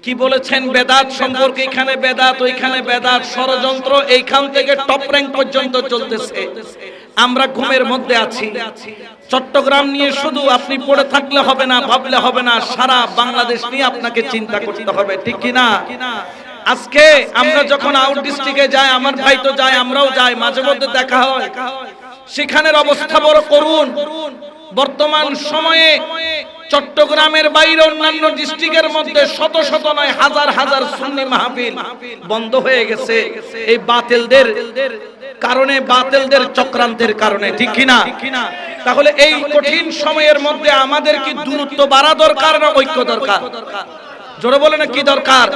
কি বলেছেন বেদাত সম্পর্কে, এখানে বেদাত ওইখানে বেদাত, ষড়যন্ত্র এইখান থেকে টপ র্যাঙ্ক পর্যন্ত চলতেছে। আমরা ঘুমের মধ্যে আছি। চট্টগ্রাম নিয়ে শুধু আপনি পড়ে থাকলে হবে না, ভাবলে হবে না, সারা বাংলাদেশ নিয়ে আপনাকে চিন্তা করতে হবে, ঠিক কি না? আজকে আমরা যখন আউট ডিস্ট্রিক্টে যাই, আমার ভাই তো যায়, আমরাও যাই, মাঝে মধ্যে দেখা হয়, সেখানের অবস্থা বড় করুণ। বর্তমান সময়ে চট্টগ্রামের বাইরে অন্যান্য ডিস্ট্রিক্টের মধ্যে শত শত নয় হাজার হাজার সুন্নি মাহফিল বন্ধ হয়ে গেছে এই বাতিলদের কারণে, বাতিলদের চক্রান্তের কারণে, ঠিক কি না? তাহলে এই কঠিন সময়ের মধ্যে আমাদের কি দূরত্ব বাড়া দরকার না ঐক্য দরকার? জোরে বলে না কি দরকার?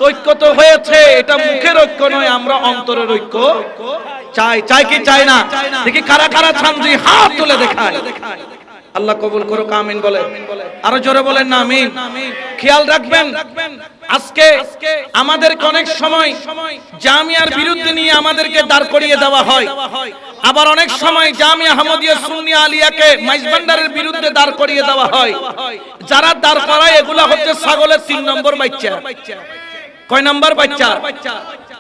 ঐক্য তো হয়েছে, এটা মুখের ঐক্য নয়, আমরা অন্তরের ঐক্য চাই। চাই কি চাই না? দেখি কারা কারা চান, দুই হাত তুলে দেখায়। আল্লাহ কবুল করুক, আমিন বলে। আরো জোরে বলেন না আমিন। খেয়াল রাখবেন, আজকে আমাদেরকে অনেক সময় জামিয়ার বিরুদ্ধে নিয়ে আমাদেরকে দাঁড় করিয়ে দেওয়া হয়, আবার অনেক সময় জামিয়া আহমদিয়া সুন্নিয়া আলিয়াকে মাইজভান্ডারের বিরুদ্ধে দাঁড় করিয়ে দেওয়া হয়। যারা দাঁড় করায় এগুলা হচ্ছে ছাগলের 3 নম্বর বাচ্চা। কয় নম্বর বাচ্চা?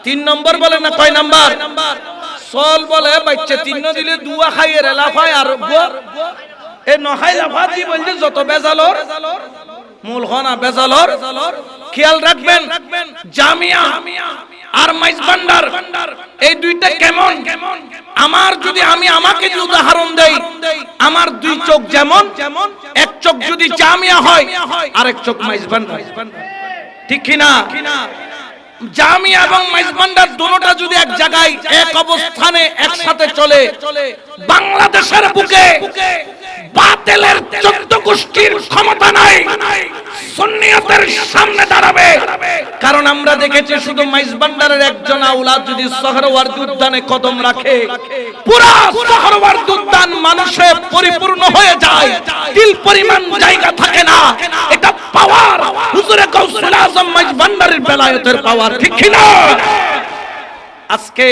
3 নম্বর বলে না, কয় নম্বর? সল বলে বাচ্চা 3 দিলে দুয়া খাইয়ে লাফায় আর এ নহাই লাফাতি বলতে যত বেজালর মূল হনা বেজালর। খেয়াল রাখবেন, জামিয়া আর মাইজভান্ডার এই দুইটা কেমন? আমার যদি আমাকে যদি উদাহরণ দেই, আমার 2 চোখ যেমন, এক চোখ যদি জামিয়া হয় আরেক চোখ মাইজভান্ডার, ঠিক কি না? জামিয়া এবং মাইজভান্ডার দুটোটা যদি এক জায়গায় এক অবস্থানে একসাথে চলে, বাংলাদেশের বুকে বাতিলের 14 গোষ্ঠীর ক্ষমতা নাই সুন্নিয়তের সামনে দাঁড়াবে। কারণ আমরা দেখেছি শুধু মাইজভান্ডারের একজন আওলাদ যদি সোহরাওয়ার্দী উদ্যানে কদম রাখে, পুরো সোহরাওয়ার্দী উদ্যান মানুষে পরিপূর্ণ হয়ে যায়, তিল পরিমাণ জায়গা থাকে না। এটা পাওয়ার হুজুরে গাউসুল আজম মাইজভান্ডারের বেলায়েতের পাওয়ার, ঠিক কি না? আজকে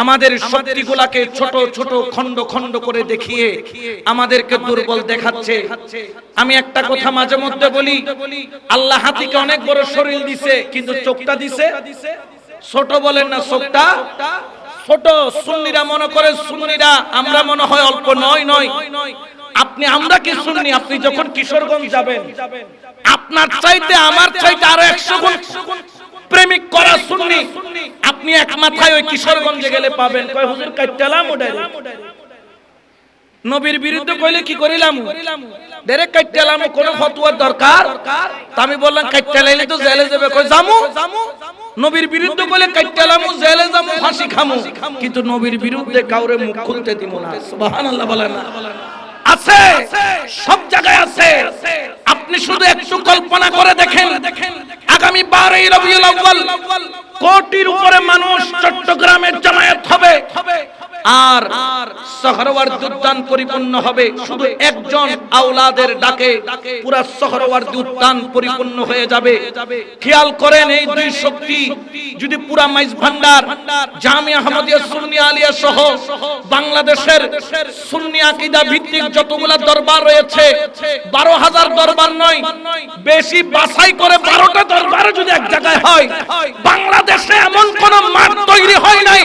আমাদের শক্তিগুলাকে ছোট ছোট খণ্ড খণ্ড করে দেখিয়ে আমাদেরকে দুর্বল দেখাচ্ছে। আমি একটা কথা মাঝে মধ্যে বলি, আল্লাহ হাতিকে অনেক বড় শরীর দিছে, কিন্তু চোখটা দিছে ছোট। বলেন না চোখটা ছোট। সুন্নিরা মনে করে, সুন্নিরা আমরা মনে হয় অল্প। নয় নয়, আমরা কি সুন্নি? আপনি যখন কিশোরগঞ্জ যাবেন, আপনার চাইতে আমার চাইতে আরো 100 গুণ প্রেমিক করা সুন্নি আপনি এক মাথায় ওই কিশোরগঞ্জে গেলে পাবেন। কয় হুজুর কাইটালাম ওডাই, নবীর বিরুদ্ধে কইলে কি করিলাম? ডাইরেক্ট কাইটালাম, কোন ফতোয়ার দরকার? আমি বললাম কাইটালাইলে তো জেলে যাবে। কই জামু? নবীর বিরুদ্ধে কইলে কাইটালাম, জেলে যামু, ফাঁসি খামু, কিন্তু নবীর বিরুদ্ধে কাউরে মুখ খুলতে দিব না। সুবহানাল্লাহ বলেন না? আছে, সব জায়গায় আছে। আপনি শুধু একটু কল্পনা করে দেখেন, আগামী 12ই রবিউল আউয়াল কোটির উপরে মানুষ চট্টগ্রামের জামায়াত হবে, আর সোহরাওয়ার্দী উদ্যান পরিপূর্ণ হবে শুধু একজন আওলাদের ডাকে। পুরা সোহরাওয়ার্দী উদ্যান পরিপূর্ণ হয়ে যাবে। খেয়াল করেন, এই দুই শক্তি যদি পুরা মাইজভান্ডার, জামিয়া আহমদিয়া সুন্নিয়া আলিয়া সহ বাংলাদেশের সুন্নি আকীদা ভিত্তিক যতগুলা দরবার রয়েছে, 12,000 দরবার নয়, বেশি বাছাই করে 12টা দরবার যদি এক জায়গায় হয়, বাংলাদেশে এমন কোন মাঠ তৈরি হয় নাই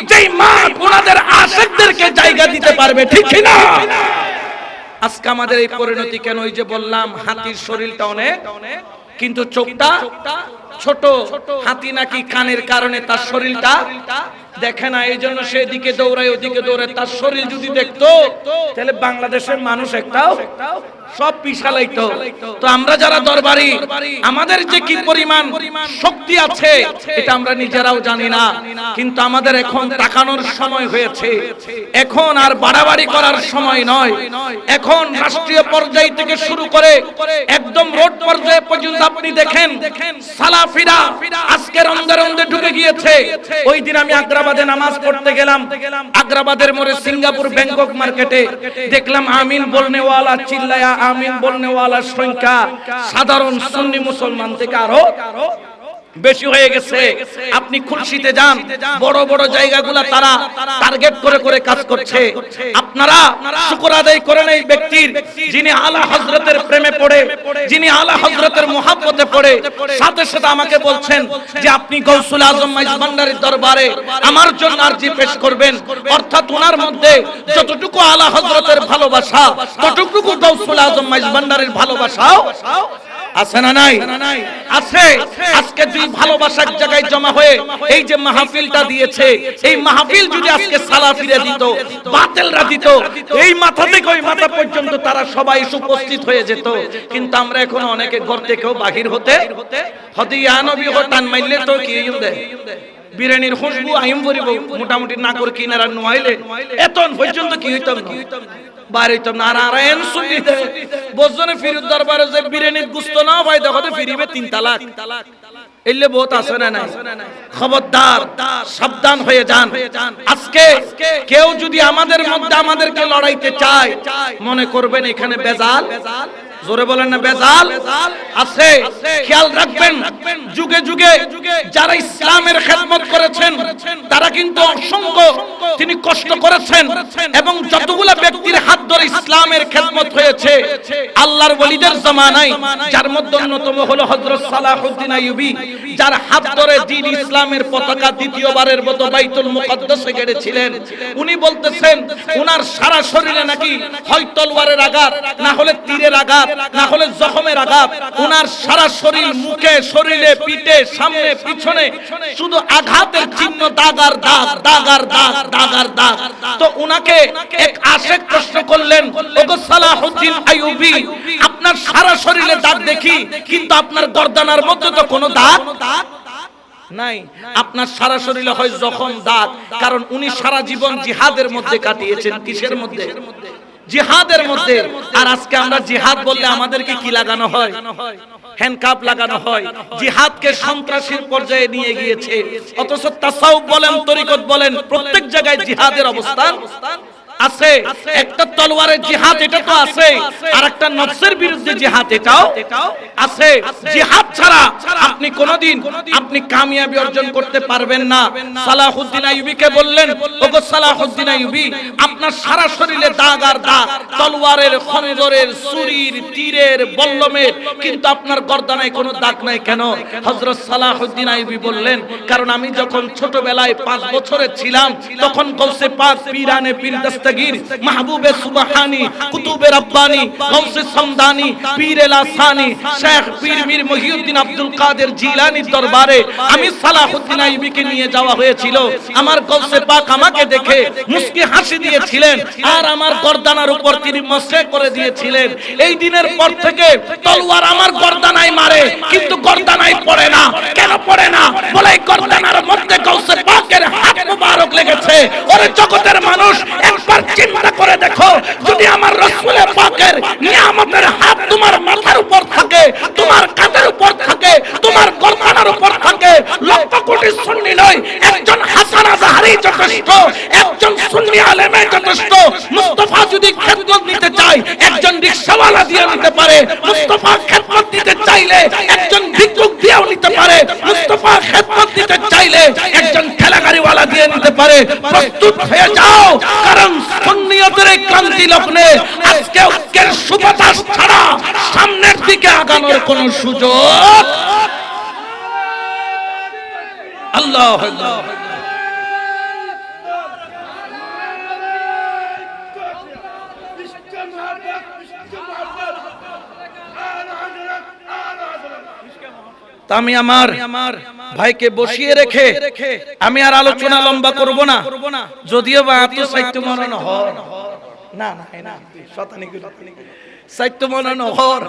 যেই মাঠ ওনাদের আশিকদেরকে জায়গা দিতে পারবে, ঠিক কি না? আজকে আমাদের এই পরিণতি কেন? ওই যে বললাম, হাতির শরীরটা অনেক, কিন্তু চোখটা ছোট। হাতি নাকি কানের কারণে তার শরীরটা দেখে না, এই জন্য সে এদিকে দৌড়ায় ওদিকে দৌড়ায়। তার শরীর যদি দেখতো তাহলে বাংলাদেশের মানুষ একটাও সব পিছালাইতো। তো আমরা যারা দরবারি, আমাদের যে কি পরিমাণ শক্তি আছে এটা আমরা নিজেরাও জানি না, কিন্তু আমাদের এখন তাকানোর সময় হয়েছে। এখন আর বাড়াবাড়ি করার সময় নয়। এখন রাষ্ট্রীয় পর্যায় থেকে শুরু করে একদম রোড পর্যায়ে পর্যন্ত আপনি দেখেন, সালাফিরা আজকে রন্দে রন্দে ঢুকে গিয়েছে। ওই দিন আমি আগ্রাবাদে নামাজ পড়তে গেলাম, আগ্রাবাদের মোড়ে সিঙ্গাপুর ব্যাংকক মার্কেটে দেখলাম আমিন বলনেওয়ালা, চিল্লায়া আমিন বলনেওয়ালার সংখ্যা সাধারণ সুন্নি মুসলমান থেকে আরো বেশি হয়ে গেছে। আপনি খুলশিতে যান, বড় বড় জায়গাগুলো তারা টার্গেট করে করে কাজ করছে। আপনারা শুকর আদায় করেন এই ব্যক্তির, যিনি আলা হযরতের প্রেমে পড়ে, যিনি আলা হযরতের মুহাব্বতে পড়ে, সাথে সাথে আমাকে বলছেন যে আপনি গৌসুল আজম মাইজ ভান্ডারীর দরবারে আমার জন্য আরজি পেশ করবেন। অর্থাৎ ওনার মধ্যে যতটুকু আলা হযরতের ভালোবাসা, ততটুকু গৌসুল আজম মাইজ ভান্ডারীর ভালোবাসাও আছে না নাই? আছে। আজকে দুই ভালোবাসা এক জায়গায় জমা হয়ে এই যে মাহফিলটা দিয়েছে, এই মাহফিল যদি আজকে সালাফিরা দিত, বাতিলরা দিত, এই মাথা থেকে ওই মাথা পর্যন্ত তারা সবাই উপস্থিত হয়ে যেত। কিন্তু আমরা এখন অনেকে ঘর থেকেও বাহির হতে হদিয়া নবী ও টান মাইলে তো কি দে বিরিয়ানির খুশবু আইম করিব, মোটামুটি না করে কিনারা নোয়াইলে এতন পর্যন্ত কি হইতাম না, বাড়ি তো নারায়ণ শুনি দে বজনে ফিরুদ দরবারে যে বিরিয়ানির গুস্ত না ভাই দেখো ফিরিবে 3 তালাক। এলে বহুত আছে না নাই? খবরদার, সাবধান হয়ে যান। আজকে কেউ যদি আমাদের মধ্যে আমাদেরকে লড়াইতে চায়, মনে করবেন এখানে বেজাল, জোরে বলেন না বেজাল আছে। খেয়াল রাখবেন, যুগে যুগে যারা ইসলামের খেদমত করেছেন তারা কিন্তু অসংখ্য তিনি কষ্ট করেছেন, এবং যতগুলা ব্যক্তির হাত ধরে ইসলামের খেদমত হয়েছে আল্লাহর ওলিদের জামানায়, যার মধ্যে অন্যতম হলো হযরত সালাহউদ্দিন আইয়ুবী, যার হাত ধরে দ্বীন ইসলামের পতাকা দ্বিতীয়বারের মতো বাইতুল মুকদ্দাসে গেড়েছিলেন। উনি বলতেছেন উনার সারা শরীরে নাকি হয় তলোয়ারের আঘাত, না হলে তীরের আঘাত, না হলে জখমের আঘাত, উনার সারা শরীর, মুখে, শরীরে, পিঠে, সামনে, পিছনে শুধু আঘাতের চিহ্ন, দাগ আর দাগ, দাগ আর দাগ, দাগ আর দাগ। তো উনাকে এক আশেক প্রশ্ন করলেন, ওগো সালাহউদ্দিন আইয়ুবী, আপনার সারা শরীরে দাগ দেখি, কিন্তু আপনার গর্দানার মধ্যে তো কোনো দাগ নাই, আপনার সারা শরীরে হয় জখম, দাগ। কারণ উনি সারা জীবন জিহাদের মধ্যে কাটিয়েছেন। কিসের মধ্যে? জিহাদের মধ্যে। আর আজকে আমরা জিহাদ বললে আমাদেরকে কি লাগানো হয়? হ্যান্ডকাপ লাগানো হয়। জিহাদকে সন্ত্রাসীর পর্যায়ে নিয়ে গিয়েছে। অথচ তাসাউফ বলেন, তরিকত বলেন, প্রত্যেক জায়গায় জিহাদের অবস্থান আছে। একটা তলোয়ারের জিহাদ, এটা তো আছে, আর একটা নফসের বিরুদ্ধে জিহাদ, এটাও আছে। জিহাদ ছাড়া আপনি কোনদিন আপনি কামিয়াবি অর্জন করতে পারবেন না। সালাহউদ্দিন আইয়ুবীকে বললেন, ওগো সালাহউদ্দিন আইয়ুবী, আপনার সারা শরীরে দাগ আর দাগ, তলোয়ারের, খঞ্জরের, ছুরির, তীরের, বল্লমের, কিন্তু আপনার গর্দানায় কোনো দাগ নাই কেন? হযরত সালাহউদ্দিন আইয়ুবী বললেন, কারণ আমি যখন ছোটবেলায় 5 বছরের ছিলাম, তখন গৌসে পাক, পীরানে পীর দস্তগীর, মাহবুবে সুবহানী, কুতুবে রব্বানী, গৌসে সমদানী, পীর এলাসানী, শেখ পীর মীর মহিউদ্দিন আব্দুল কাদের জিলানীর দরবারে আমি সালাহউদ্দিন আইয়ুবীকে নিয়ে যাওয়া হয়েছিল। আমার গৌসে পাক আমাকে দেখে মুস্কি হাসি দিয়েছিলেন, আর আমার গর্দানার উপর তিনি মসে করে দিয়েছিলেন। এই দিনের পর থেকে তলোয়ার আমার গর্দানায় মারে, কিন্তু গর্দানায় পড়ে না। কেন পড়ে না? বলে গর্দানার মধ্যে গৌসে পাকের হাত মুবারক লেগেছে। ওরে জগতের মানুষ, একবার চিন্তা করে দেখো, যদি আমার রাসূল পাকের নিয়ামতের হাত তোমার মাথার উপর থাকে, তোমার কাঁধের উপর থাকে, তোমার গর্দানার উপর থাকে, লক্ষ কোটি সুন্নি নয়, একজন হাসান আজহারি যথেষ্ট, একজন সুন্নি আলেমে যথেষ্ট। মুস্তাফা যদি খেদমত নিতে চায়, একজন রিকশাওয়ালা দিয়ে নিতে পারে। মুস্তাফা খেদমত নিতে চাইলে একজন ভিক্ষুক দিয়েও নিতে পারে। মুস্তাফা খেদমত নিতে চাইলে একজন ঠেলাগাড়িওয়ালা দিয়ে নিতে পারে। প্রস্তুত হয়ে যাও, কারণ সুন্নিয়তের এই ক্রান্তি লগ্নে আজকে ঐক্যের সুবাতাস ছাড়া সামনের দিকে আগানোর কোন সুযোগ আল্লাহ আল্লাহ। আমি আমার ভাইকে বসিয়ে রেখে আমি আর আলোচনা লম্বা করব না, যদিও বা এত সাহিত্য মনন হর না না না শতানি সাহিত্য মনন হর,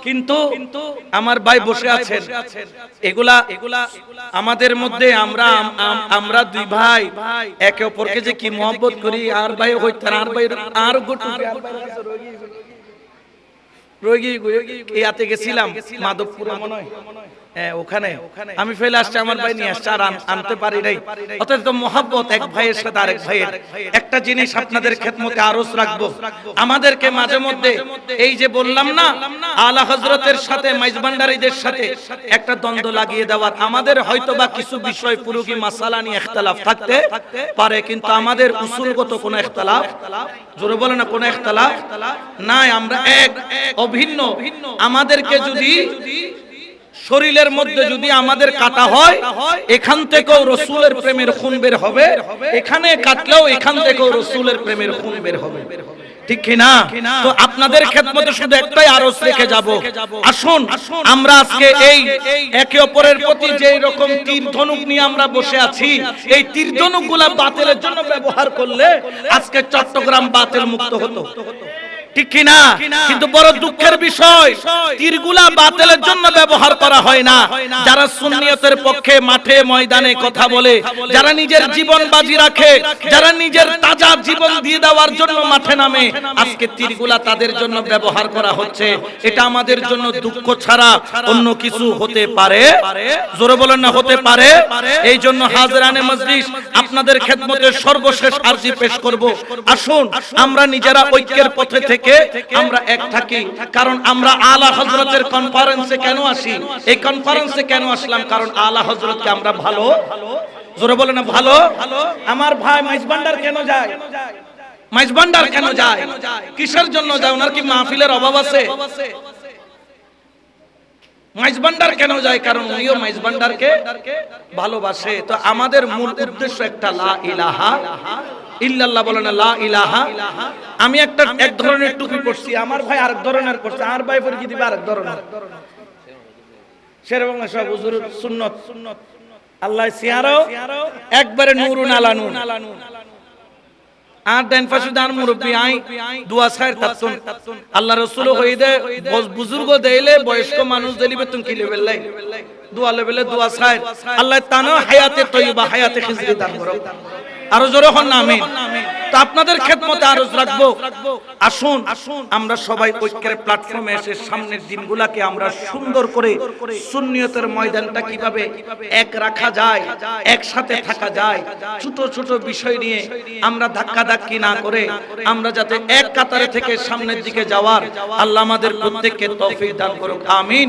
কিন্তু আমার ভাই বসে আছেন। এগুলা আমাদের মধ্যে আমরা দুই ভাই একে অপরকে যে কি মহব্বত করি, আর ভাই হইতার আর ভাই আর গোটু ইয়াতে গেছিলাম মাধবপুরে মনে হয়, ওখানে আমি ফেলে আসছি, আমার ভাই নিয়ে আসছে, আর আনতে পারি নাই। অতএব তো মহব্বত এক ভাইয়ের সাথে আরেক ভাইয়ের। একটা জিনিস আপনাদের খেদমতে আরজ রাখবো, আমাদেরকে মাঝে মধ্যে এই যে বললাম না আলা হযরতের সাথে মাইজভান্ডারীদের সাথে একটা দ্বন্দ্ব লাগিয়ে দেওয়ার, আমাদের হয়তোবা কিছু বিষয় ফুরুকি মাসালা নিয়ে ইখতিলাফ থাকতে পারে, কিন্তু আমাদের উসুলগত কোনো ইখতিলাফ, জোরে বলে না, কোনো ইখতিলাফ নাই। আমরা এক অভিন্ন। আমাদেরকে যদি শরীরের মধ্যে যদি আমাদের কাটা হয়, এখান থেকেও রাসূলের প্রেমের খুন বের হবে, এখানে কাটলেও এখান থেকেও রাসূলের প্রেমের খুন বের হবে, ঠিক কি না? তো আপনাদের খেদমতে শুধু একটাই আরজ রেখে যাব, আসুন আমরা আজকে এই একে অপরের প্রতি যে রকম তীর ধনুক নিয়ে আমরা বসে আছি, এই তীর ধনুকগুলা বাতিলের জন্য ব্যবহার করলে আজকে চট্টগ্রাম বাতিল মুক্ত হতো, ঠিক কি না? কিন্তু বড় দুঃখের বিষয়, তীরগুলা বাতিলের জন্য ব্যবহার করা হয় না। যারা সুন্নিয়তের পক্ষে মাঠে ময়দানে কথা বলে, যারা নিজের জীবন বাজি রাখে, যারা নিজের তাজা জীবন দিয়ে দেওয়ার জন্য মাঠে নামে, আজকে তীরগুলা তাদের জন্য ব্যবহার করা হচ্ছে। এটা আমাদের জন্য দুঃখ ছাড়া অন্য কিছু হতে পারে? জোরে বলেন না, হতে পারে? এই জন্য হাজরানে মজলিস, আপনাদের খেদমতে সর্বশেষ আরজি পেশ করব, আসুন আমরা নিজেরা ঐক্যের পথে থেকে আমরা এক থাকি। কারণ আমরা আলা হযরতের কনফারেন্সে কেন আসি? এই কনফারেন্সে কেন আসলাম? কারণ আলা হযরতকে আমরা ভালো, জোরে বলে না, ভালো। আমার ভাই মাইজভান্ডার কেন যায়? মাইজভান্ডার কেন যায়? কিসের জন্য যায়? ওনার কি মাহফিলের অভাব আছে? মাইজভান্ডার কেন যায়? কারণ উনিও মাইজভান্ডারকে ভালোবাসে। তো আমাদের মূল উদ্দেশ্য একটা, লা ইলাহা ইল্লাল্লাহ, বলে না লা ইলাহা। আমি একটা এক ধরনের টুপি পরছি, আমার ভাই আরেক ধরনের পরছে, আর ভাই পরে কি দিবে আরেক ধরনের। শেরে বাংলা সব হুজুর সুন্নাত, আল্লাহ সিয়ারো একবারে নূরুন আলা নূর। আর দেন পাশে দান মুরব্বি আই দুয়া সাইর তাতুন, আল্লাহ রাসূল হইদে বুজুর্গ দেইলে, বয়স্ক মানুষ দেলিবে তুমি কি লেভেল লাই দোয়া লেভেলে দোয়া সাইর, আল্লাহ তানো হায়াতে তয়্যিবা, হায়াতে খিজরি দান করো। আরো জোরে হন না আমিন। তো আপনাদের খেদমতে আরজ রাখবো, আসুন আমরা সবাই ঐক্যের প্ল্যাটফর্মে এসে সামনের দিনগুলোকে আমরা সুন্দর করে সুন্নিয়তের ময়দানটা কিভাবে এক রাখা যায়, একসাথে থাকা যায়, ছোট ছোট বিষয় নিয়ে আমরা ধাক্কাধাক্কি না করে আমরা যাতে এক কাতারে থেকে সামনের দিকে যাওয়ার আল্লাহ আমাদের প্রত্যেককে তৌফিক দান করুক, আমিন।